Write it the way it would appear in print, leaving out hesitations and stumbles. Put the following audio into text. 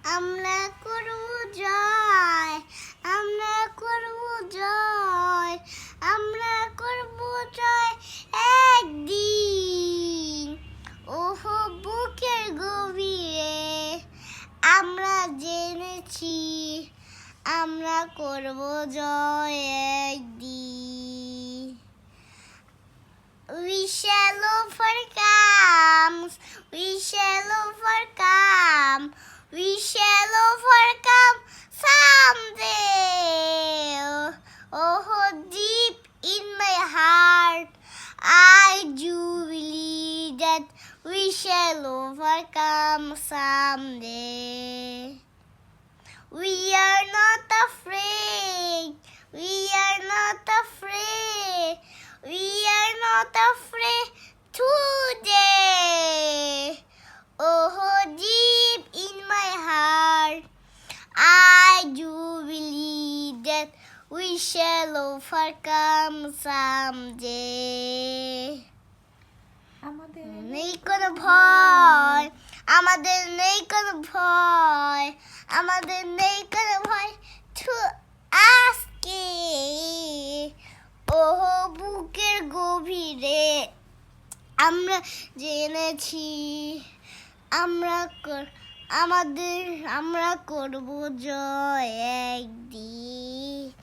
আমরা করব জয়, আমরা করব জয়, আমরা করব জয় একদিন। ওহো বুকের গভীরে আমরা জেনেছি, আমরা করব জয় একদিন। We shall overcome, we shall overcome, we shall overcome someday. Oh, deep in my heart, I do believe that we shall overcome someday. We are not afraid, we are not afraid, we are not afraid today. Oh, deep in my heart, I do believe that we shall overcome someday. আমাদের নেই কোনো ভয়, আমাদের নেই কোনো ভয়, আমাদের নেই কোনো ভয় to আজকে। ওহ বুকের গভীরে আমরা জেনেছি, আমরা করব জয় একদিন।